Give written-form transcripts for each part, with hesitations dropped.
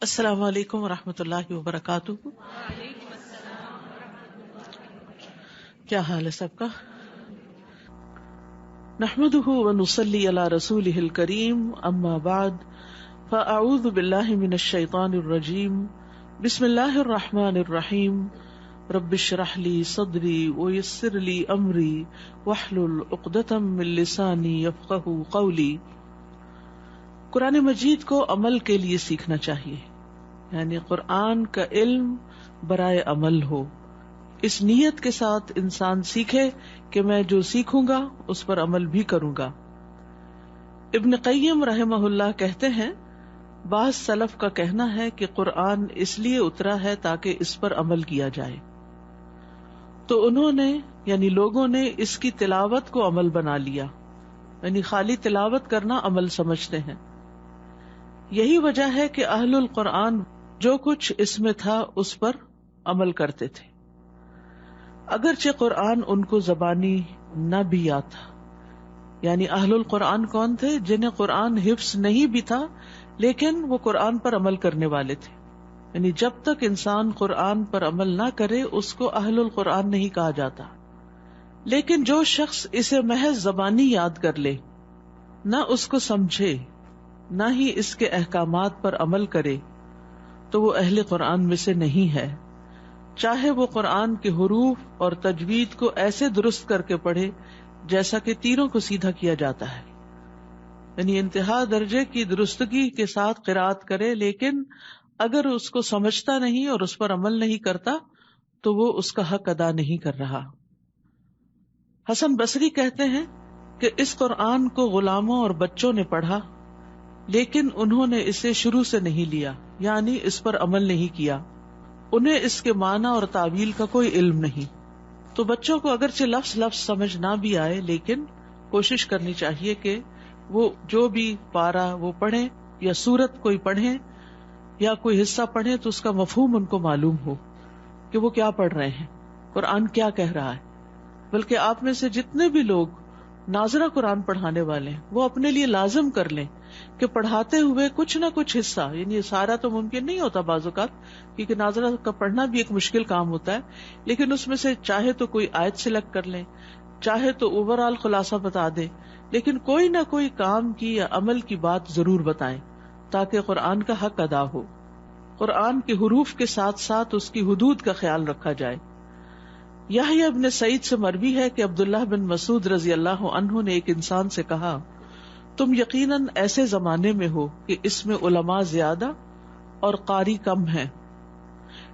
السلام علیکم ورحمۃ اللہ وبرکاتہ. کیا حال ہے سب کا؟ نحمده ونصلی علی رسولہ الکریم، اما بعد فاعوذ باللہ من الشیطان الرجیم. بسم اللہ الرحمن الرحیم. رب اشرح لی صدری ویسر لی امری واحلل عقدۃ من لسانی یفقہوا قولی. قرآن مجید کو عمل کے لیے سیکھنا چاہیے، یعنی قرآن کا علم برائے عمل ہو. اس نیت کے ساتھ انسان سیکھے کہ میں جو سیکھوں گا اس پر عمل بھی کروں گا. ابن قیم رحمہ اللہ کہتے ہیں، بعض سلف کا کہنا ہے کہ قرآن اس لیے اترا ہے تاکہ اس پر عمل کیا جائے، تو انہوں نے یعنی لوگوں نے اس کی تلاوت کو عمل بنا لیا، یعنی خالی تلاوت کرنا عمل سمجھتے ہیں. یہی وجہ ہے کہ اہل القرآن جو کچھ اس میں تھا اس پر عمل کرتے تھے، اگرچہ قرآن ان کو زبانی نہ بھی یاد تھا. یعنی اہل القرآن کون تھے؟ جنہیں قرآن حفظ نہیں بھی تھا لیکن وہ قرآن پر عمل کرنے والے تھے. یعنی جب تک انسان قرآن پر عمل نہ کرے اس کو اہل القرآن نہیں کہا جاتا. لیکن جو شخص اسے محض زبانی یاد کر لے، نہ اس کو سمجھے نہ ہی اس کے احکامات پر عمل کرے، تو وہ اہل قرآن میں سے نہیں ہے، چاہے وہ قرآن کے حروف اور تجوید کو ایسے درست کر کے پڑھے جیسا کہ تیروں کو سیدھا کیا جاتا ہے. یعنی انتہا درجے کی درستگی کے ساتھ قرأت کرے، لیکن اگر اس کو سمجھتا نہیں اور اس پر عمل نہیں کرتا تو وہ اس کا حق ادا نہیں کر رہا. حسن بصری کہتے ہیں کہ اس قرآن کو غلاموں اور بچوں نے پڑھا لیکن انہوں نے اسے شروع سے نہیں لیا، یعنی اس پر عمل نہیں کیا. انہیں اس کے معنی اور تعویل کا کوئی علم نہیں. تو بچوں کو اگرچہ لفظ لفظ سمجھ نہ بھی آئے لیکن کوشش کرنی چاہیے کہ وہ جو بھی پارہ وہ پڑھیں یا سورت کوئی پڑھیں یا کوئی حصہ پڑھیں تو اس کا مفہوم ان کو معلوم ہو کہ وہ کیا پڑھ رہے ہیں، قرآن کیا کہہ رہا ہے. بلکہ آپ میں سے جتنے بھی لوگ ناظرہ قرآن پڑھانے والے ہیں وہ اپنے لیے لازم کر لیں کہ پڑھاتے ہوئے کچھ نہ کچھ حصہ، یعنی سارا تو ممکن نہیں ہوتا بعض اوقات، کیونکہ ناظرہ کا پڑھنا بھی ایک مشکل کام ہوتا ہے، لیکن اس میں سے چاہے تو کوئی آیت سلیکٹ کر لیں، چاہے تو اوور آل خلاصہ بتا دیں، لیکن کوئی نہ کوئی کام کی یا عمل کی بات ضرور بتائیں تاکہ قرآن کا حق ادا ہو. قرآن کے حروف کے ساتھ ساتھ اس کی حدود کا خیال رکھا جائے. یحییٰ ابن سعید سے مروی ہے کہ عبداللہ بن مسعود رضی اللہ عنہ نے ایک انسان سے کہا، تم یقیناً ایسے زمانے میں ہو کہ اس میں علماء زیادہ اور قاری کم ہیں.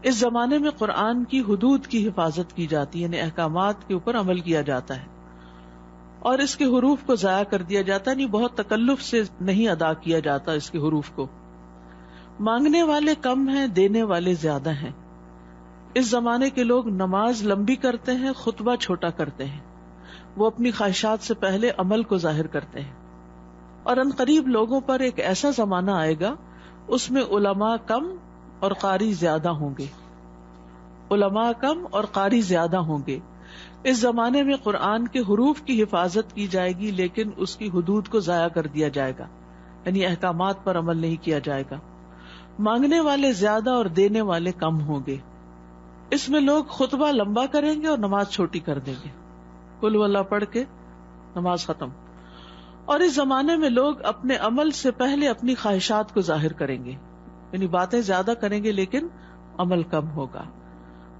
اس زمانے میں قرآن کی حدود کی حفاظت کی جاتی ہے، یعنی احکامات کے اوپر عمل کیا جاتا ہے، اور اس کے حروف کو ضائع کر دیا جاتا ہے، یعنی بہت تکلف سے نہیں ادا کیا جاتا اس کے حروف کو. مانگنے والے کم ہیں، دینے والے زیادہ ہیں. اس زمانے کے لوگ نماز لمبی کرتے ہیں، خطبہ چھوٹا کرتے ہیں. وہ اپنی خواہشات سے پہلے عمل کو ظاہر کرتے ہیں. اور ان قریب لوگوں پر ایک ایسا زمانہ آئے گا اس میں علماء کم اور قاری زیادہ ہوں گے. علماء کم اور قاری زیادہ ہوں گے. اس زمانے میں قرآن کے حروف کی حفاظت کی جائے گی لیکن اس کی حدود کو ضائع کر دیا جائے گا، یعنی احکامات پر عمل نہیں کیا جائے گا. مانگنے والے زیادہ اور دینے والے کم ہوں گے. اس میں لوگ خطبہ لمبا کریں گے اور نماز چھوٹی کر دیں گے، قل واللہ پڑھ کے نماز ختم. اور اس زمانے میں لوگ اپنے عمل سے پہلے اپنی خواہشات کو ظاہر کریں گے، یعنی باتیں زیادہ کریں گے لیکن عمل کم ہوگا.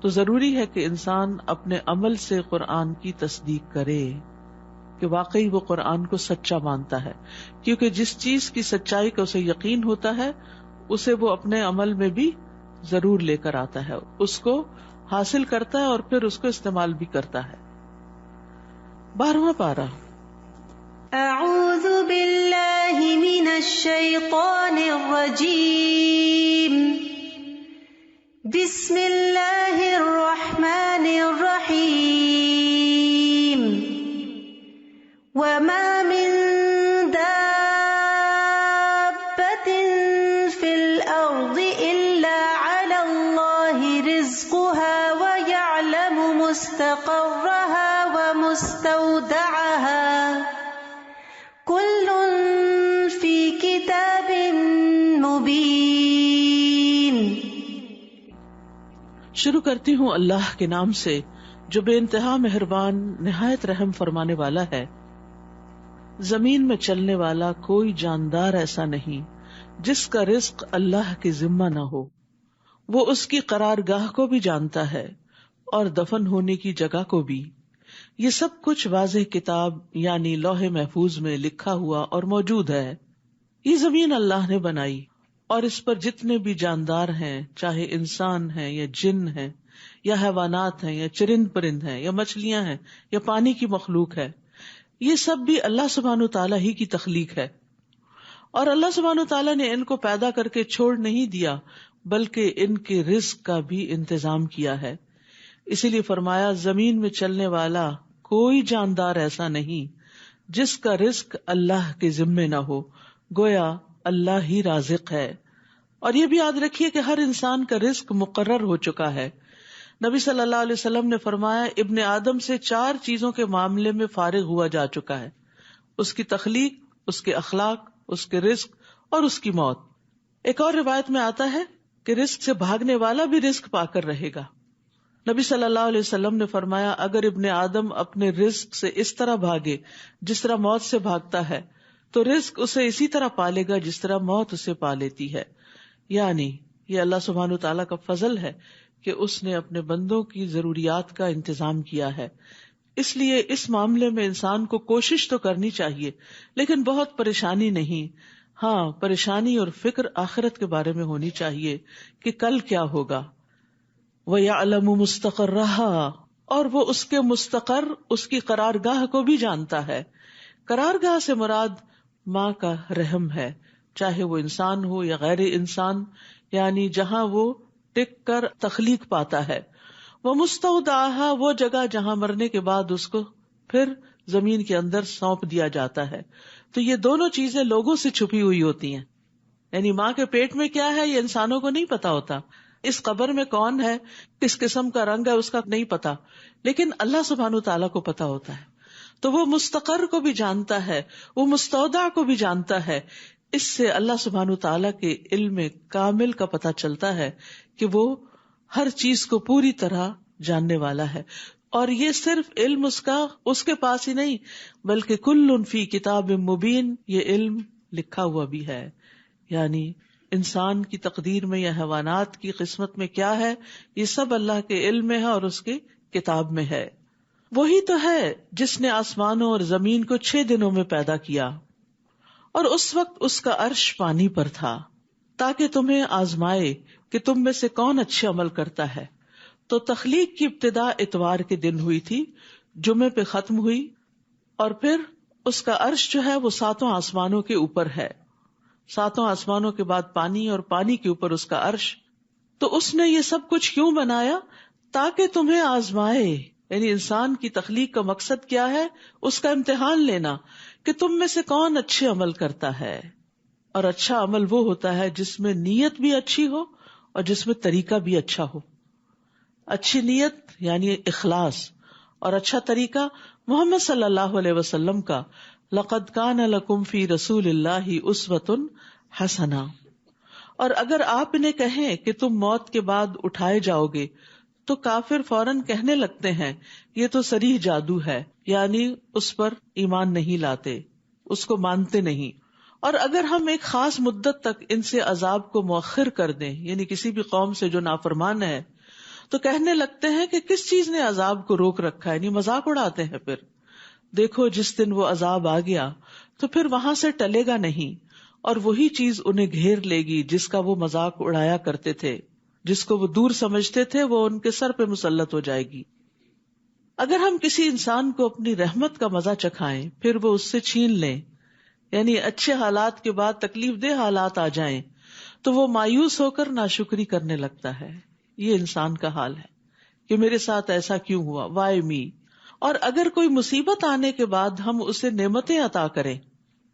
تو ضروری ہے کہ انسان اپنے عمل سے قرآن کی تصدیق کرے کہ واقعی وہ قرآن کو سچا مانتا ہے، کیونکہ جس چیز کی سچائی کا اسے یقین ہوتا ہے اسے وہ اپنے عمل میں بھی ضرور لے کر آتا ہے، اس کو حاصل کرتا ہے اور پھر اس کو استعمال بھی کرتا ہے. 12واں پارہ. اعوذ باللہ من الشیطان الرجیم. بسم اللہ الرحمن الرحیم. وما من دابۃ فی الارض الا علی اللہ رزقها ویعلم مستقرها ومستودعها کل فی کتاب مبین. شروع کرتی ہوں اللہ کے نام سے جو بے انتہا مہربان نہایت رحم فرمانے والا ہے۔ زمین میں چلنے والا کوئی جاندار ایسا نہیں جس کا رزق اللہ کے ذمہ نہ ہو۔ وہ اس کی قرارگاہ کو بھی جانتا ہے اور دفن ہونے کی جگہ کو بھی۔ یہ سب کچھ واضح کتاب یعنی لوح محفوظ میں لکھا ہوا اور موجود ہے۔ یہ زمین اللہ نے بنائی اور اس پر جتنے بھی جاندار ہیں، چاہے انسان ہیں یا جن ہیں یا حیوانات ہیں یا چرند پرند ہیں یا مچھلیاں ہیں یا پانی کی مخلوق ہے، یہ سب بھی اللہ سبحانہ تعالیٰ ہی کی تخلیق ہے۔ اور اللہ سبحانہ تعالیٰ نے ان کو پیدا کر کے چھوڑ نہیں دیا بلکہ ان کے رزق کا بھی انتظام کیا ہے۔ اسی لیے فرمایا زمین میں چلنے والا کوئی جاندار ایسا نہیں جس کا رزق اللہ کے ذمے نہ ہو، گویا اللہ ہی رازق ہے۔ اور یہ بھی یاد رکھیے کہ ہر انسان کا رزق مقرر ہو چکا ہے۔ نبی صلی اللہ علیہ وسلم نے فرمایا ابن آدم سے 4 چیزوں کے معاملے میں فارغ ہوا جا چکا ہے، اس کی تخلیق، اس کے اخلاق، اس کے رزق اور اس کی موت۔ ایک اور روایت میں آتا ہے کہ رزق سے بھاگنے والا بھی رزق پا کر رہے گا۔ نبی صلی اللہ علیہ وسلم نے فرمایا اگر ابن آدم اپنے رزق سے اس طرح بھاگے جس طرح موت سے بھاگتا ہے تو رزق اسے اسی طرح پالے گا جس طرح موت اسے پا لیتی ہے۔ یعنی یہ اللہ سبحانہ تعالیٰ کا فضل ہے کہ اس نے اپنے بندوں کی ضروریات کا انتظام کیا ہے۔ اس لیے اس معاملے میں انسان کو کوشش تو کرنی چاہیے لیکن بہت پریشانی نہیں۔ ہاں، پریشانی اور فکر آخرت کے بارے میں ہونی چاہیے کہ کل کیا ہوگا۔ وَيَعْلَمُ مُسْتَقَرَّهَا، اور وہ اس کے مستقر، اس کی قرارگاہ کو بھی جانتا ہے۔ قرارگاہ سے مراد ماں کا رحم ہے، چاہے وہ انسان ہو یا غیر انسان، یعنی جہاں وہ ٹک کر تخلیق پاتا ہے۔ وَمُسْتَوْدَعَهَا، وہ جگہ جہاں مرنے کے بعد اس کو پھر زمین کے اندر سونپ دیا جاتا ہے۔ تو یہ دونوں چیزیں لوگوں سے چھپی ہوئی ہوتی ہیں، یعنی ماں کے پیٹ میں کیا ہے یہ انسانوں کو نہیں پتا ہوتا، اس قبر میں کون ہے، کس قسم کا رنگ ہے اس کا نہیں پتا، لیکن اللہ سبحانہ تعالیٰ کو پتا ہوتا ہے۔ تو وہ مستقر کو بھی جانتا ہے، وہ مستودع کو بھی جانتا ہے۔ اس سے اللہ سبحانہ تعالیٰ کے علم کامل کا پتہ چلتا ہے کہ وہ ہر چیز کو پوری طرح جاننے والا ہے۔ اور یہ صرف علم اس کے پاس ہی نہیں بلکہ کل فی کتاب مبین، یہ علم لکھا ہوا بھی ہے، یعنی انسان کی تقدیر میں یا حیوانات کی قسمت میں کیا ہے یہ سب اللہ کے علم میں ہے اور اس کے کتاب میں ہے۔ وہی تو ہے جس نے آسمانوں اور زمین کو 6 دنوں میں پیدا کیا، اور اس وقت اس کا عرش پانی پر تھا، تاکہ تمہیں آزمائے کہ تم میں سے کون اچھے عمل کرتا ہے۔ تو تخلیق کی ابتدا اتوار کے دن ہوئی تھی، جمعے پہ ختم ہوئی، اور پھر اس کا عرش جو ہے وہ 7 آسمانوں کے اوپر ہے۔ 7 آسمانوں کے بعد پانی، اور پانی کے اوپر اس کا عرش۔ تو اس نے یہ سب کچھ کیوں بنایا؟ تاکہ تمہیں آزمائے، یعنی انسان کی تخلیق کا مقصد کیا ہے؟ اس کا امتحان لینا کہ تم میں سے کون اچھے عمل کرتا ہے۔ اور اچھا عمل وہ ہوتا ہے جس میں نیت بھی اچھی ہو اور جس میں طریقہ بھی اچھا ہو۔ اچھی نیت یعنی اخلاص، اور اچھا طریقہ محمد صلی اللہ علیہ وسلم کا لَقَدْ كَانَ لَكُمْ فِي رَسُولِ اللَّهِ أُسْوَةٌ حَسَنَةٌ۔ اور اگر آپ انہیں کہیں کہ تم موت کے بعد اٹھائے جاؤ گے تو کافر فوراً کہنے لگتے ہیں یہ تو صریح جادو ہے، یعنی اس پر ایمان نہیں لاتے، اس کو مانتے نہیں۔ اور اگر ہم ایک خاص مدت تک ان سے عذاب کو مؤخر کر دیں، یعنی کسی بھی قوم سے جو نافرمان ہے، تو کہنے لگتے ہیں کہ کس چیز نے عذاب کو روک رکھا ہے، یعنی مذاق اڑاتے ہیں۔ پھر دیکھو جس دن وہ عذاب آ گیا تو پھر وہاں سے ٹلے گا نہیں، اور وہی چیز انہیں گھیر لے گی جس کا وہ مذاق اڑایا کرتے تھے، جس کو وہ دور سمجھتے تھے وہ ان کے سر پہ مسلط ہو جائے گی۔ اگر ہم کسی انسان کو اپنی رحمت کا مزہ چکھائیں پھر وہ اس سے چھین لیں، یعنی اچھے حالات کے بعد تکلیف دہ حالات آ جائیں، تو وہ مایوس ہو کر ناشکری کرنے لگتا ہے۔ یہ انسان کا حال ہے کہ میرے ساتھ ایسا کیوں ہوا، وائی می۔ اور اگر کوئی مصیبت آنے کے بعد ہم اسے نعمتیں عطا کریں،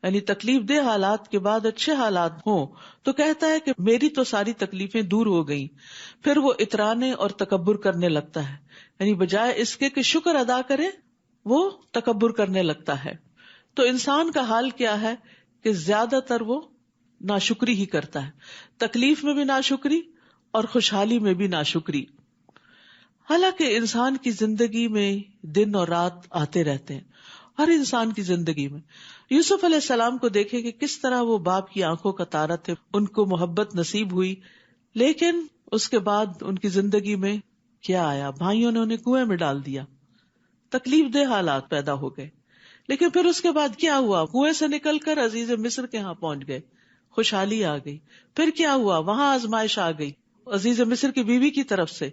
یعنی تکلیف دہ حالات کے بعد اچھے حالات ہوں، تو کہتا ہے کہ میری تو ساری تکلیفیں دور ہو گئیں۔ پھر وہ اترانے اور تکبر کرنے لگتا ہے، یعنی بجائے اس کے شکر ادا کرے وہ تکبر کرنے لگتا ہے۔ تو انسان کا حال کیا ہے کہ زیادہ تر وہ ناشکری ہی کرتا ہے، تکلیف میں بھی ناشکری اور خوشحالی میں بھی ناشکری۔ حالانکہ انسان کی زندگی میں دن اور رات آتے رہتے ہیں، ہر انسان کی زندگی میں. یوسف علیہ السلام کو دیکھیں کہ کس طرح وہ باپ کی آنکھوں کا تارا تھے، ان کو محبت نصیب ہوئی، لیکن اس کے بعد ان کی زندگی میں کیا آیا؟ بھائیوں نے انہیں کنویں میں ڈال دیا، تکلیف دہ حالات پیدا ہو گئے. لیکن پھر اس کے بعد کیا ہوا؟ کنویں سے نکل کر عزیز مصر کے ہاں پہنچ گئے، خوشحالی آ گئی. پھر کیا ہوا؟ وہاں آزمائش آ گئی عزیز مصر کی بیوی کی طرف سے،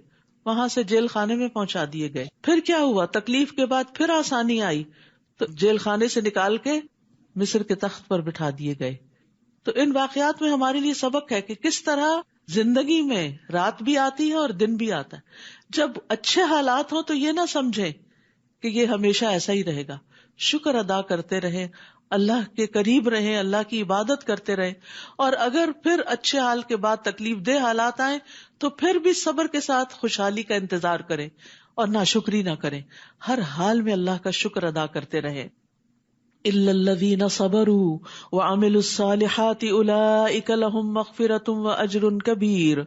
وہاں سے جیل خانے میں پہنچا دیے گئے. پھر کیا ہوا؟ تکلیف کے بعد پھر آسانی آئی تو جیل خانے سے نکال کے مصر کے تخت پر بٹھا دیے گئے. تو ان واقعات میں ہمارے لیے سبق ہے کہ کس طرح زندگی میں رات بھی آتی ہے اور دن بھی آتا ہے. جب اچھے حالات ہوں تو یہ نہ سمجھیں کہ یہ ہمیشہ ایسا ہی رہے گا. شکر ادا کرتے رہیں، اللہ کے قریب رہیں، اللہ کی عبادت کرتے رہیں. اور اگر پھر اچھے حال کے بعد تکلیف دہ حالات آئیں تو پھر بھی صبر کے ساتھ خوشحالی کا انتظار کریں اور ناشکری نہ کریں. ہر حال میں اللہ کا شکر ادا کرتے رہیں. الا الذین صبروا وعملوا الصالحات اولئک لهم مغفرۃ واجر کبیر.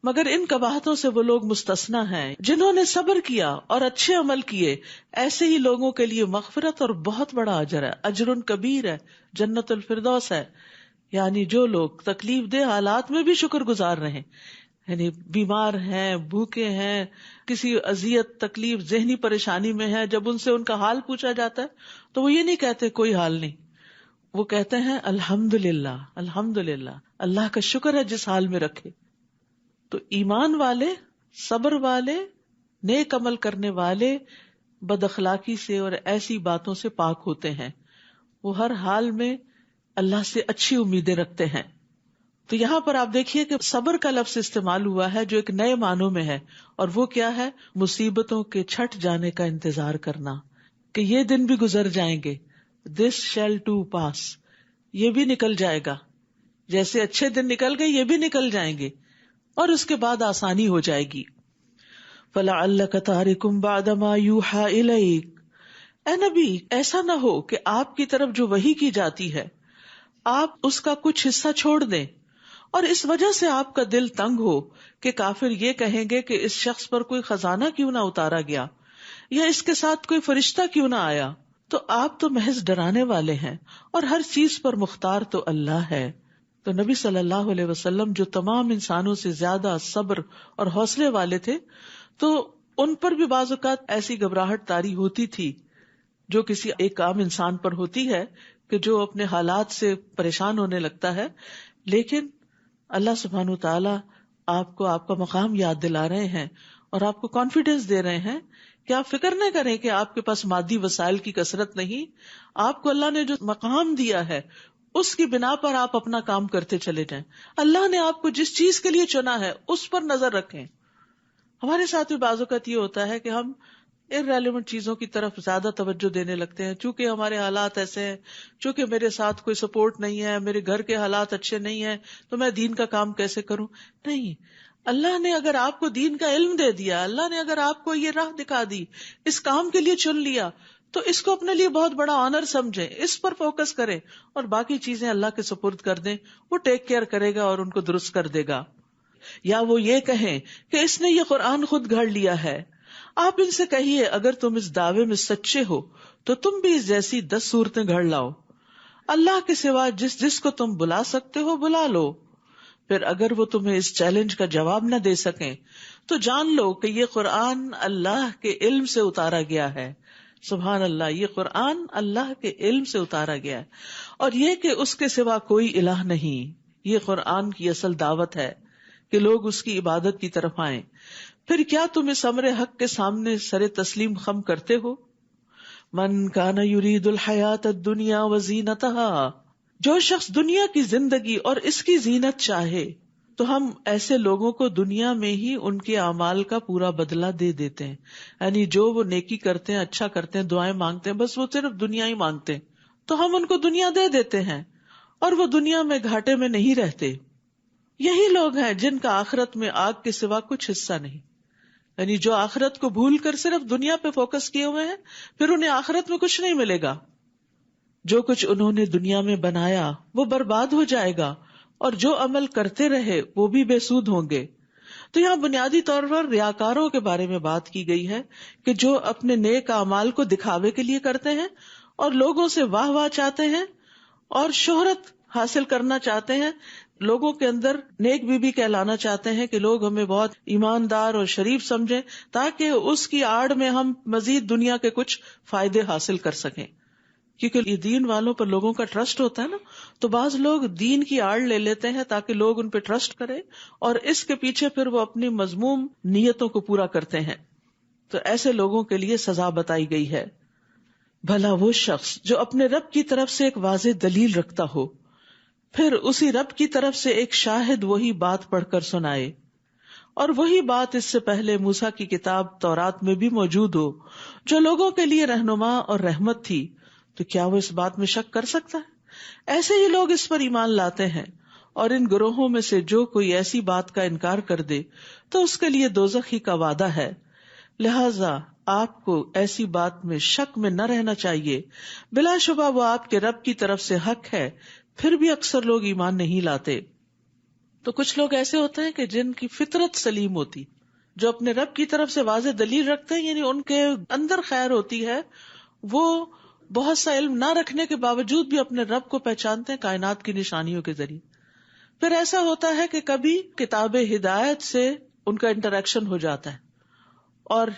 مگر ان قباحتوں سے وہ لوگ مستثنا ہیں جنہوں نے صبر کیا اور اچھے عمل کیے، ایسے ہی لوگوں کے لیے مغفرت اور بہت بڑا اجر ہے، اجر کبیر ہے، جنت الفردوس ہے. یعنی جو لوگ تکلیف دہ حالات میں بھی شکر گزار رہے، یعنی بیمار ہیں، بھوکے ہیں، کسی اذیت تکلیف ذہنی پریشانی میں ہے، جب ان سے ان کا حال پوچھا جاتا ہے تو وہ یہ نہیں کہتے کوئی حال نہیں، وہ کہتے ہیں الحمدللہ الحمدللہ، اللہ کا شکر ہے جس حال میں رکھے. تو ایمان والے، صبر والے، نیک عمل کرنے والے بد اخلاقی سے اور ایسی باتوں سے پاک ہوتے ہیں. وہ ہر حال میں اللہ سے اچھی امیدیں رکھتے ہیں. تو یہاں پر آپ دیکھیے کہ صبر کا لفظ استعمال ہوا ہے جو ایک نئے معنوں میں ہے، اور وہ کیا ہے؟ مصیبتوں کے چھٹ جانے کا انتظار کرنا، کہ یہ دن بھی گزر جائیں گے. This shall too pass، یہ بھی نکل جائے گا، جیسے اچھے دن نکل گئے یہ بھی نکل جائیں گے اور اس کے بعد آسانی ہو جائے گی. فَلَعَلَّكَ تَارِكٌ بَعْدَ مَا يُوحَىٰ إِلَيْكَ، اے نبی ایسا نہ ہو کہ آپ کی طرف جو وحی کی جاتی ہے آپ اس کا کچھ حصہ چھوڑ دیں، اور اس وجہ سے آپ کا دل تنگ ہو کہ کافر یہ کہیں گے کہ اس شخص پر کوئی خزانہ کیوں نہ اتارا گیا، یا اس کے ساتھ کوئی فرشتہ کیوں نہ آیا. تو آپ تو محض ڈرانے والے ہیں اور ہر چیز پر مختار تو اللہ ہے. تو نبی صلی اللہ علیہ وسلم جو تمام انسانوں سے زیادہ صبر اور حوصلے والے تھے، تو ان پر بھی بعض اوقات ایسی گھبراہٹ طاری ہوتی تھی جو کسی ایک عام انسان پر ہوتی ہے کہ جو اپنے حالات سے پریشان ہونے لگتا ہے. لیکن اللہ سبحانہ وتعالی آپ کو آپ کا مقام یاد دلا رہے ہیں اور آپ کو کانفیڈینس دے رہے ہیں کہ آپ فکر نہ کریں کہ آپ کے پاس مادی وسائل کی کثرت نہیں، آپ کو اللہ نے جو مقام دیا ہے اس کی بنا پر آپ اپنا کام کرتے چلے جائیں. اللہ نے آپ کو جس چیز کے لیے چنا ہے اس پر نظر رکھیں. ہمارے ساتھ بھی بعض اوقات یہ ہوتا ہے کہ ہم irrelevant چیزوں کی طرف زیادہ توجہ دینے لگتے ہیں، چونکہ ہمارے حالات ایسے ہیں، چونکہ میرے ساتھ کوئی سپورٹ نہیں ہے، میرے گھر کے حالات اچھے نہیں ہیں، تو میں دین کا کام کیسے کروں. نہیں، اللہ نے اگر آپ کو دین کا علم دے دیا، اللہ نے اگر آپ کو یہ راہ دکھا دی، اس کام کے لیے چن لیا، تو اس کو اپنے لیے بہت بڑا آنر سمجھیں، اس پر فوکس کریں اور باقی چیزیں اللہ کے سپرد کر دیں. وہ ٹیک کیئر کرے گا اور ان کو درست کر دے گا. یا وہ یہ کہیں کہ اس نے یہ قرآن خود گھڑ لیا ہے. آپ ان سے کہیے اگر تم اس دعوے میں سچے ہو تو تم بھی اس جیسی 10 صورتیں گھڑ لاؤ. اللہ کے سوا جس جس کو تم بلا سکتے ہو بلا لو. پھر اگر وہ تمہیں اس چیلنج کا جواب نہ دے سکیں تو جان لو کہ یہ قرآن اللہ کے علم سے اتارا گیا ہے. سبحان اللہ، یہ قرآن اللہ کے علم سے اتارا گیا ہے، اور یہ کہ اس کے سوا کوئی الہ نہیں. یہ قرآن کی اصل دعوت ہے کہ لوگ اس کی عبادت کی طرف آئیں. پھر کیا تم اس امر حق کے سامنے سر تسلیم خم کرتے ہو؟ من کان یرید الحیات الدنیا وزینتہا، جو شخص دنیا کی زندگی اور اس کی زینت چاہے تو ہم ایسے لوگوں کو دنیا میں ہی ان کے اعمال کا پورا بدلہ دے دیتے ہیں. یعنی جو وہ نیکی کرتے ہیں، اچھا کرتے ہیں، دعائیں مانگتے ہیں، بس وہ صرف دنیا ہی مانگتے ہیں تو ہم ان کو دنیا دے دیتے ہیں اور وہ دنیا میں گھاٹے میں نہیں رہتے. یہی لوگ ہیں جن کا آخرت میں آگ کے سوا کچھ حصہ نہیں. یعنی جو آخرت کو بھول کر صرف دنیا پہ فوکس کیے ہوئے ہیں، پھر انہیں آخرت میں کچھ نہیں ملے گا. جو کچھ انہوں نے دنیا میں بنایا وہ برباد ہو جائے گا، اور جو عمل کرتے رہے وہ بھی بے سود ہوں گے. تو یہاں بنیادی طور پر ریاکاروں کے بارے میں بات کی گئی ہے کہ جو اپنے نیک اعمال کو دکھاوے کے لیے کرتے ہیں اور لوگوں سے واہ واہ چاہتے ہیں اور شہرت حاصل کرنا چاہتے ہیں، لوگوں کے اندر نیک بی بی کہلانا چاہتے ہیں کہ لوگ ہمیں بہت ایماندار اور شریف سمجھیں تاکہ اس کی آڑ میں ہم مزید دنیا کے کچھ فائدے حاصل کر سکیں. کیونکہ یہ دین والوں پر لوگوں کا ٹرسٹ ہوتا ہے نا، تو بعض لوگ دین کی آڑ لے لیتے ہیں تاکہ لوگ ان پہ ٹرسٹ کریں اور اس کے پیچھے پھر وہ اپنی مذموم نیتوں کو پورا کرتے ہیں. تو ایسے لوگوں کے لیے سزا بتائی گئی ہے. بھلا وہ شخص جو اپنے رب کی طرف سے ایک واضح دلیل رکھتا ہو، پھر اسی رب کی طرف سے ایک شاہد وہی بات پڑھ کر سنائے، اور وہی بات اس سے پہلے موسیٰ کی کتاب تورات میں بھی موجود ہو جو لوگوں کے لیے رہنما اور رحمت تھی، تو کیا وہ اس بات میں شک کر سکتا ہے؟ ایسے ہی لوگ اس پر ایمان لاتے ہیں. اور ان گروہوں میں سے جو کوئی ایسی بات کا انکار کر دے تو اس کے لیے دوزخ ہی کا وعدہ ہے. لہذا آپ کو ایسی بات میں شک میں نہ رہنا چاہیے، بلا شبہ وہ آپ کے رب کی طرف سے حق ہے، پھر بھی اکثر لوگ ایمان نہیں لاتے. تو کچھ لوگ ایسے ہوتے ہیں کہ جن کی فطرت سلیم ہوتی، جو اپنے رب کی طرف سے واضح دلیل رکھتے ہیں، یعنی ان کے اندر خیر ہوتی ہے، وہ بہت سا علم نہ رکھنے کے باوجود بھی اپنے رب کو پہچانتے ہیں کائنات کی نشانیوں کے ذریعے. پھر ایسا ہوتا ہے کہ کبھی کتاب ہدایت سے ان کا انٹریکشن ہو جاتا ہے اور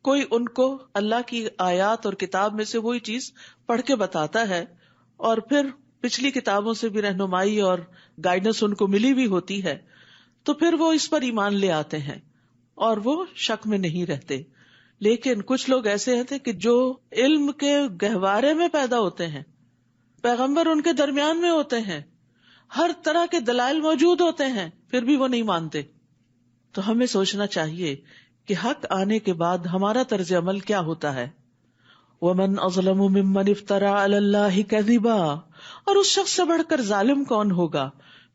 کوئی ان کو اللہ کی آیات اور کتاب میں سے وہی چیز پڑھ کے بتاتا ہے، اور پھر پچھلی کتابوں سے بھی رہنمائی اور گائیڈنس ان کو ملی بھی ہوتی ہے، تو پھر وہ اس پر ایمان لے آتے ہیں اور وہ شک میں نہیں رہتے. لیکن کچھ لوگ ایسے ہیں کہ جو علم کے گہوارے میں پیدا ہوتے ہیں، پیغمبر ان کے درمیان میں ہوتے ہیں، ہر طرح کے دلائل موجود ہوتے ہیں، پھر بھی وہ نہیں مانتے. تو ہمیں سوچنا چاہیے کہ حق آنے کے بعد ہمارا طرز عمل کیا ہوتا ہے. وَمَنْ أَظْلَمُ مِمَّنِ افْتَرَىٰ عَلَى اللَّهِ كَذِبًا، اور اس شخص سے بڑھ کر ظالم کون ہوگا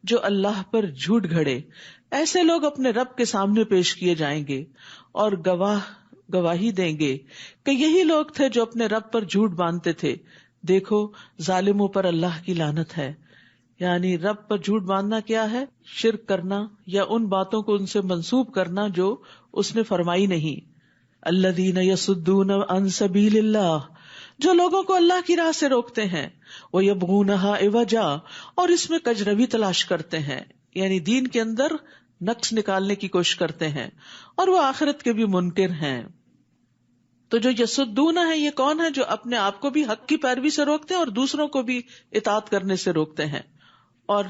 جو اللہ پر جھوٹ گھڑے. ایسے لوگ اپنے رب کے سامنے پیش کیے جائیں گے اور گواہی دیں گے کہ یہی لوگ تھے جو اپنے رب پر جھوٹ باندھتے تھے. دیکھو ظالموں پر اللہ کی لعنت ہے. یعنی رب پر جھوٹ باندھنا کیا ہے؟ شرک کرنا یا ان باتوں کو ان سے منسوب کرنا جو اس نے فرمائی نہیں. الذین یصدون عن سبیل اللہ، جو لوگوں کو اللہ کی راہ سے روکتے ہیں. ویبغونہا عوجا، اور اس میں کجروی تلاش کرتے ہیں، یعنی دین کے اندر نقص نکالنے کی کوشش کرتے ہیں، اور وہ آخرت کے بھی منکر ہیں. تو جو یصدون ہے یہ کون ہے؟ جو اپنے آپ کو بھی حق کی پیروی سے روکتے ہیں اور دوسروں کو بھی اطاعت کرنے سے روکتے ہیں، اور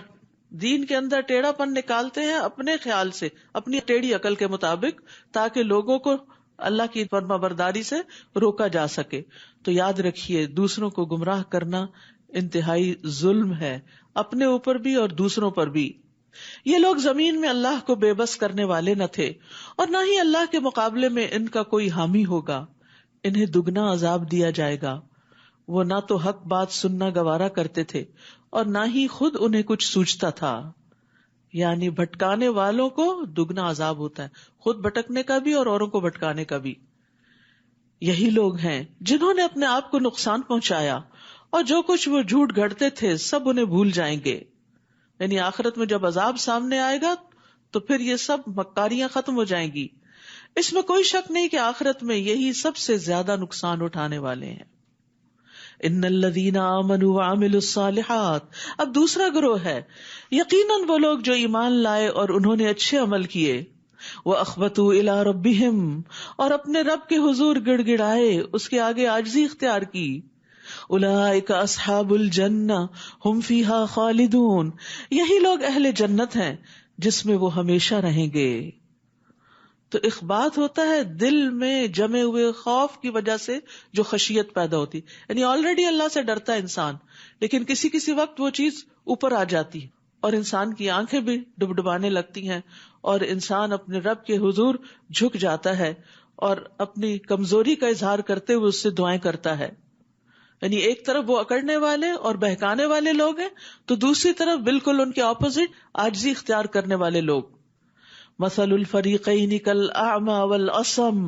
دین کے اندر ٹیڑھا پن نکالتے ہیں اپنے خیال سے، اپنی ٹیڑھی عقل کے مطابق، تاکہ لوگوں کو اللہ کی فرما برداری سے روکا جا سکے. تو یاد رکھیے دوسروں کو گمراہ کرنا انتہائی ظلم ہے، اپنے اوپر بھی اور دوسروں پر بھی. یہ لوگ زمین میں اللہ کو بے بس کرنے والے نہ تھے، اور نہ ہی اللہ کے مقابلے میں ان کا کوئی حامی ہوگا. انہیں دگنا عذاب دیا جائے گا. وہ نہ تو حق بات سننا گوارا کرتے تھے اور نہ ہی خود انہیں کچھ سوچتا تھا. یعنی بھٹکانے والوں کو دگنا عذاب ہوتا ہے، خود بھٹکنے کا بھی اور اوروں کو بھٹکانے کا بھی. یہی لوگ ہیں جنہوں نے اپنے آپ کو نقصان پہنچایا، اور جو کچھ وہ جھوٹ گھڑتے تھے سب انہیں بھول جائیں گے. یعنی آخرت میں جب عذاب سامنے آئے گا تو پھر یہ سب مکاریاں ختم ہو جائیں گی. اس میں کوئی شک نہیں کہ آخرت میں یہی سب سے زیادہ نقصان اٹھانے والے ہیں. ان الذین آمنوا وعملوا الصالحات، اب دوسرا گروہ ہے یقیناً وہ لوگ جو ایمان لائے اور انہوں نے اچھے عمل کیے. واخبتوا الی ربہم، اور اپنے رب کے حضور گڑ گڑائے، اس کے آگے عاجزی اختیار کی. اولئک اصحاب الجنہ ہم فیہا خالدون، یہی لوگ اہل جنت ہیں جس میں وہ ہمیشہ رہیں گے. تو اخبات ہوتا ہے دل میں جمے ہوئے خوف کی وجہ سے جو خشیت پیدا ہوتی، یعنی آلریڈی اللہ سے ڈرتا ہے انسان، لیکن کسی کسی وقت وہ چیز اوپر آ جاتی اور انسان کی آنکھیں بھی ڈبڈبانے لگتی ہیں، اور انسان اپنے رب کے حضور جھک جاتا ہے اور اپنی کمزوری کا اظہار کرتے ہوئے اس سے دعائیں کرتا ہے. یعنی ایک طرف وہ اکڑنے والے اور بہکانے والے لوگ ہیں، تو دوسری طرف بالکل ان کے اپوزٹ عاجزی اختیار کرنے والے لوگ. مثل الفریقین کالاعمی والاصم،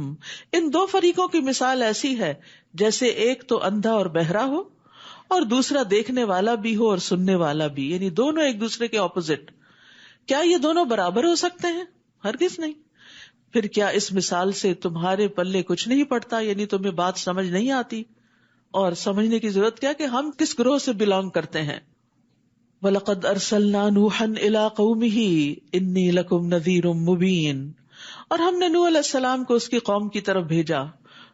ان دو فریقوں کی مثال ایسی ہے جیسے ایک تو اندھا اور بہرا ہو اور دوسرا دیکھنے والا بھی ہو اور سننے والا بھی، یعنی دونوں ایک دوسرے کے اپوزٹ. کیا یہ دونوں برابر ہو سکتے ہیں؟ ہرگز نہیں. پھر کیا اس مثال سے تمہارے پلے کچھ نہیں پڑتا، یعنی تمہیں بات سمجھ نہیں آتی؟ اور سمجھنے کی ضرورت کیا کہ ہم کس گروہ سے بلانگ کرتے ہیں. وَلَقَدْ أَرْسَلْنَا نُوحًا إِلَىٰ قَوْمِهِ إِنِّي لَكُمْ نَذِيرٌ مُّبِينٌ، اور ہم نے نوح علیہ السلام کو اس کی قوم کی طرف بھیجا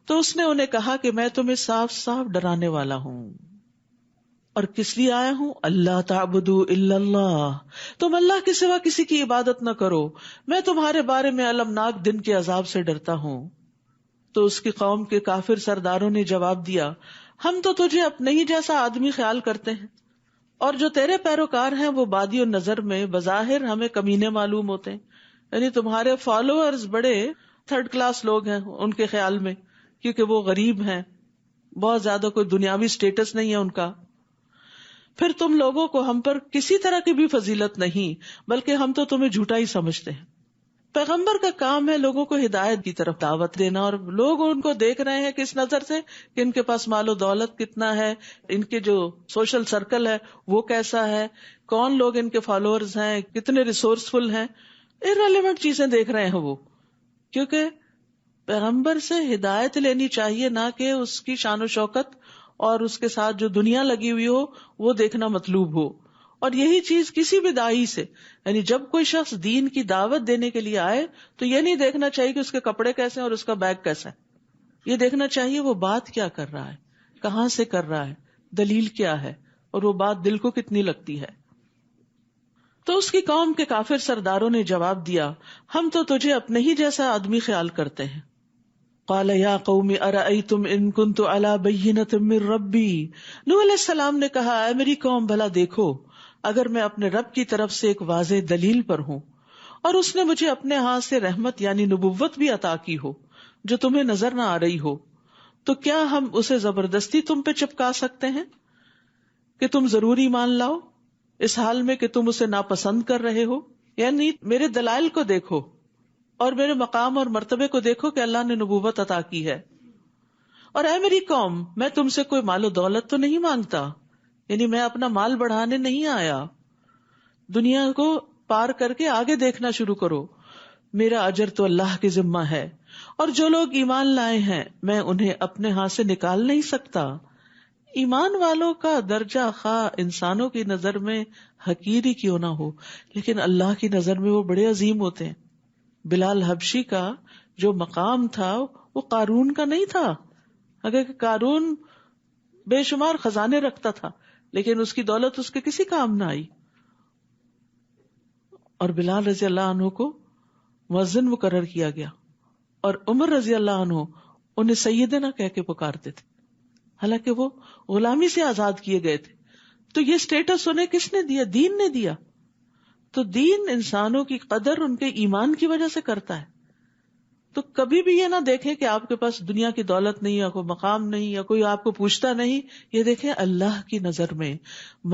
تو اس نے انہیں کہا کہ میں تمہیں صاف صاف ڈرانے والا ہوں. اور کس لیے آیا ہوں؟ اللہ تعبدوا الا اللہ، تم اللہ کے سوا کسی کی عبادت نہ کرو، میں تمہارے بارے میں المناک دن کے عذاب سے ڈرتا ہوں. تو اس کی قوم کے کافر سرداروں نے جواب دیا، ہم تو تجھے اپنے ہی جیسا آدمی خیال کرتے ہیں، اور جو تیرے پیروکار ہیں وہ بادی و نظر میں بظاہر ہمیں کمینے معلوم ہوتے ہیں. یعنی تمہارے فالوورز بڑے تھرڈ کلاس لوگ ہیں ان کے خیال میں، کیونکہ وہ غریب ہیں، بہت زیادہ کوئی دنیاوی سٹیٹس نہیں ہے ان کا. پھر تم لوگوں کو ہم پر کسی طرح کی بھی فضیلت نہیں، بلکہ ہم تو تمہیں جھوٹا ہی سمجھتے ہیں. پیغمبر کا کام ہے لوگوں کو ہدایت کی طرف دعوت دینا، اور لوگ ان کو دیکھ رہے ہیں کس نظر سے کہ ان کے پاس مال و دولت کتنا ہے، ان کے جو سوشل سرکل ہے وہ کیسا ہے، کون لوگ ان کے فالوورز ہیں، کتنے ریسورسفل ہیں. ارریلیونٹ چیزیں دیکھ رہے ہیں وہ، کیونکہ پیغمبر سے ہدایت لینی چاہیے، نہ کہ اس کی شان و شوکت اور اس کے ساتھ جو دنیا لگی ہوئی ہو وہ دیکھنا مطلوب ہو. اور یہی چیز کسی بھی داعی سے، یعنی جب کوئی شخص دین کی دعوت دینے کے لیے آئے تو یہ نہیں دیکھنا چاہیے کہ اس کے کپڑے کیسے ہیں اور اس کا بیگ کیسا ہے. یہ دیکھنا چاہیے وہ بات کیا کر رہا ہے، کہاں سے کر رہا ہے، دلیل کیا ہے، اور وہ بات دل کو کتنی لگتی ہے. تو اس کی قوم کے کافر سرداروں نے جواب دیا، ہم تو تجھے اپنے ہی جیسا آدمی خیال کرتے ہیں. قال یا قوم ارأیتم ان کنت علی بینۃ من ربی، نوح علیہ السلام نے کہا، اے میری قوم بھلا دیکھو، اگر میں اپنے رب کی طرف سے ایک واضح دلیل پر ہوں اور اس نے مجھے اپنے ہاتھ سے رحمت یعنی نبوت بھی عطا کی ہو جو تمہیں نظر نہ آ رہی ہو، تو کیا ہم اسے زبردستی تم پہ چپکا سکتے ہیں کہ تم ضرور ایمان لاؤ، اس حال میں کہ تم اسے ناپسند کر رہے ہو؟ یعنی میرے دلائل کو دیکھو اور میرے مقام اور مرتبے کو دیکھو کہ اللہ نے نبوت عطا کی ہے. اور اے میری قوم، میں تم سے کوئی مال و دولت تو نہیں مانگتا، یعنی میں اپنا مال بڑھانے نہیں آیا. دنیا کو پار کر کے آگے دیکھنا شروع کرو. میرا اجر تو اللہ کے ذمہ ہے، اور جو لوگ ایمان لائے ہیں میں انہیں اپنے ہاتھ سے نکال نہیں سکتا. ایمان والوں کا درجہ خواہ انسانوں کی نظر میں حقیر ہی کیوں نہ ہو، لیکن اللہ کی نظر میں وہ بڑے عظیم ہوتے ہیں. بلال حبشی کا جو مقام تھا وہ قارون کا نہیں تھا. اگر قارون بے شمار خزانے رکھتا تھا لیکن اس کی دولت اس کے کسی کام نہ آئی. اور بلال رضی اللہ عنہ کو مؤذن مقرر کیا گیا، اور عمر رضی اللہ عنہ انہیں سیدنا کہہ کے پکارتے تھے، حالانکہ وہ غلامی سے آزاد کیے گئے تھے. تو یہ سٹیٹس انہیں کس نے دیا؟ دین نے دیا. تو دین انسانوں کی قدر ان کے ایمان کی وجہ سے کرتا ہے. تو کبھی بھی یہ نہ دیکھیں کہ آپ کے پاس دنیا کی دولت نہیں، یا کوئی مقام نہیں، یا کوئی آپ کو پوچھتا نہیں. یہ دیکھیں اللہ کی نظر میں،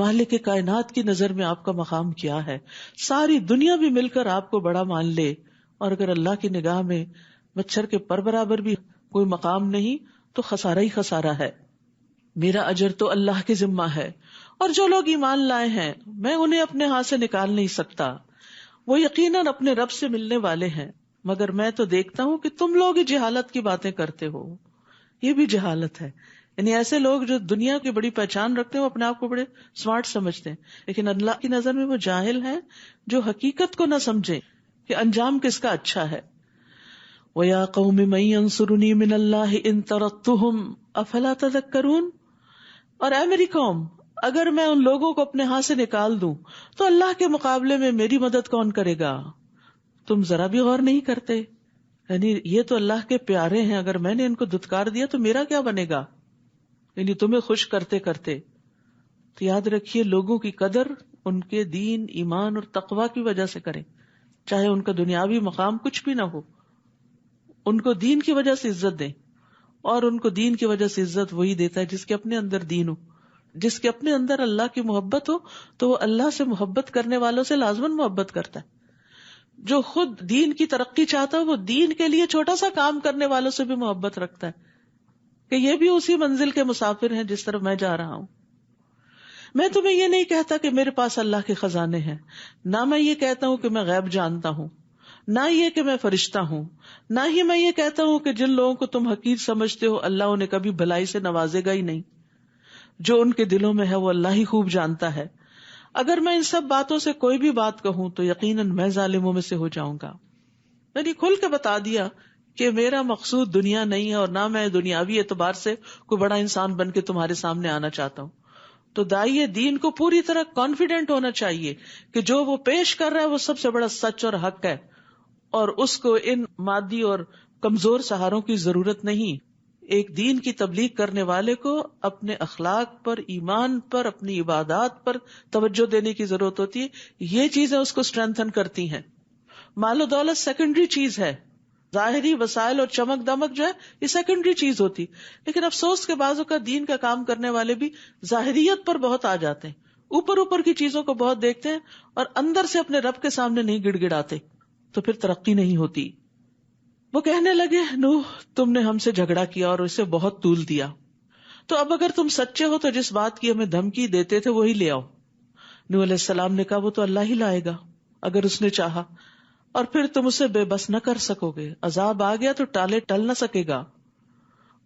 مالک کائنات کی نظر میں آپ کا مقام کیا ہے. ساری دنیا بھی مل کر آپ کو بڑا مان لے، اور اگر اللہ کی نگاہ میں مچھر کے پر برابر بھی کوئی مقام نہیں تو خسارہ ہی خسارہ ہے. میرا اجر تو اللہ کے ذمہ ہے، اور جو لوگ ایمان لائے ہیں میں انہیں اپنے ہاتھ سے نکال نہیں سکتا. وہ یقیناً اپنے رب سے ملنے والے ہیں، مگر میں تو دیکھتا ہوں کہ تم لوگ ہی جہالت کی باتیں کرتے ہو. یہ بھی جہالت ہے. یعنی ایسے لوگ جو دنیا کی بڑی پہچان رکھتے ہیں وہ اپنے آپ کو بڑے سمارٹ سمجھتے ہیں، لیکن اللہ کی نظر میں وہ جاہل ہیں جو حقیقت کو نہ سمجھیں کہ انجام کس کا اچھا ہے. وَيَا قَوْمِ مَن يَنصُرُنِي مِنَ اللَّهِ إِن طَرَدتُّهُمْ أَفَلَا تَذَكَّرُونَ، اور اے میری قوم، اگر میں ان لوگوں کو اپنے ہاتھ سے نکال دوں تو اللہ کے مقابلے میں میری مدد کون کرے گا؟ تم ذرا بھی غور نہیں کرتے. یعنی یہ تو اللہ کے پیارے ہیں، اگر میں نے ان کو دھتکار دیا تو میرا کیا بنے گا؟ یعنی تمہیں خوش کرتے کرتے. تو یاد رکھیے، لوگوں کی قدر ان کے دین، ایمان اور تقوی کی وجہ سے کریں، چاہے ان کا دنیاوی مقام کچھ بھی نہ ہو. ان کو دین کی وجہ سے عزت دیں، اور ان کو دین کی وجہ سے عزت وہی دیتا ہے جس کے اپنے اندر دین ہو. جس کے اپنے اندر اللہ کی محبت ہو تو وہ اللہ سے محبت کرنے والوں سے لازماً محبت کرتا ہے. جو خود دین کی ترقی چاہتا ہے وہ دین کے لیے چھوٹا سا کام کرنے والوں سے بھی محبت رکھتا ہے کہ یہ بھی اسی منزل کے مسافر ہیں جس طرف میں جا رہا ہوں. میں تمہیں یہ نہیں کہتا کہ میرے پاس اللہ کے خزانے ہیں، نہ میں یہ کہتا ہوں کہ میں غیب جانتا ہوں، نہ یہ کہ میں فرشتہ ہوں، نہ ہی میں یہ کہتا ہوں کہ جن لوگوں کو تم حقیر سمجھتے ہو اللہ انہیں کبھی بھلائی سے نوازے گا ہی نہیں. جو ان کے دلوں میں ہے وہ اللہ ہی خوب جانتا ہے. اگر میں ان سب باتوں سے کوئی بھی بات کہوں تو یقیناً میں ظالموں میں سے ہو جاؤں گا. یعنی کھل کے بتا دیا کہ میرا مقصود دنیا نہیں ہے اور نہ میں دنیاوی اعتبار سے کوئی بڑا انسان بن کے تمہارے سامنے آنا چاہتا ہوں. تو داعی دین کو پوری طرح کانفیڈنٹ ہونا چاہیے کہ جو وہ پیش کر رہا ہے وہ سب سے بڑا سچ اور حق ہے، اور اس کو ان مادی اور کمزور سہاروں کی ضرورت نہیں. ایک دین کی تبلیغ کرنے والے کو اپنے اخلاق پر، ایمان پر، اپنی عبادات پر توجہ دینے کی ضرورت ہوتی ہے. یہ چیزیں اس کو اسٹرینتھن کرتی ہیں. مال و دولت سیکنڈری چیز ہے، ظاہری وسائل اور چمک دمک جو ہے یہ سیکنڈری چیز ہوتی. لیکن افسوس کے بعض اوقات دین کا کام کرنے والے بھی ظاہریت پر بہت آ جاتے ہیں، اوپر کی چیزوں کو بہت دیکھتے ہیں اور اندر سے اپنے رب کے سامنے نہیں گڑ گڑاتے، تو پھر ترقی نہیں ہوتی. وہ کہنے لگے نوح تم نے ہم سے جھگڑا کیا اور اسے بہت طول دیا، تو اب اگر تم سچے ہو تو جس بات کی ہمیں دھمکی دیتے تھے وہی لے آؤ. نوح علیہ السلام نے کہا وہ تو اللہ ہی لائے گا اگر اس نے چاہا، اور پھر تم اسے بے بس نہ کر سکو گے. عذاب آ گیا تو ٹالے ٹل نہ سکے گا.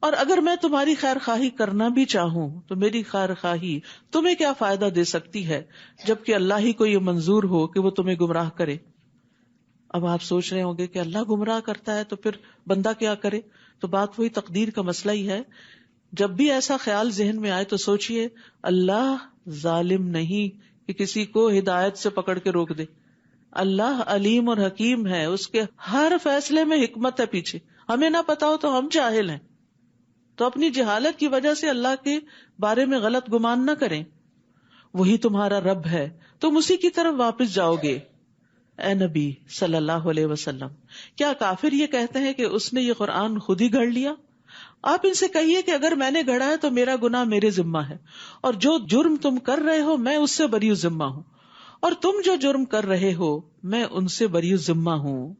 اور اگر میں تمہاری خیر خواہی کرنا بھی چاہوں تو میری خیر خواہی تمہیں کیا فائدہ دے سکتی ہے جبکہ اللہ ہی کو یہ منظور ہو کہ وہ تمہیں گمراہ کرے. اب آپ سوچ رہے ہوں گے کہ اللہ گمراہ کرتا ہے تو پھر بندہ کیا کرے؟ تو بات وہی تقدیر کا مسئلہ ہی ہے. جب بھی ایسا خیال ذہن میں آئے تو سوچئے اللہ ظالم نہیں کہ کسی کو ہدایت سے پکڑ کے روک دے. اللہ علیم اور حکیم ہے، اس کے ہر فیصلے میں حکمت ہے پیچھے. ہمیں نہ پتا ہو تو ہم جاہل ہیں، تو اپنی جہالت کی وجہ سے اللہ کے بارے میں غلط گمان نہ کریں. وہی تمہارا رب ہے، تم اسی کی طرف واپس جاؤ گے. اے نبی صلی اللہ علیہ وسلم، کیا کافر یہ کہتے ہیں کہ اس نے یہ قرآن خود ہی گھڑ لیا؟ آپ ان سے کہیے کہ اگر میں نے گھڑا ہے تو میرا گناہ میرے ذمہ ہے، اور جو جرم تم کر رہے ہو میں اس سے بری ذمہ ہوں، اور تم جو جرم کر رہے ہو میں ان سے بری ذمہ ہوں.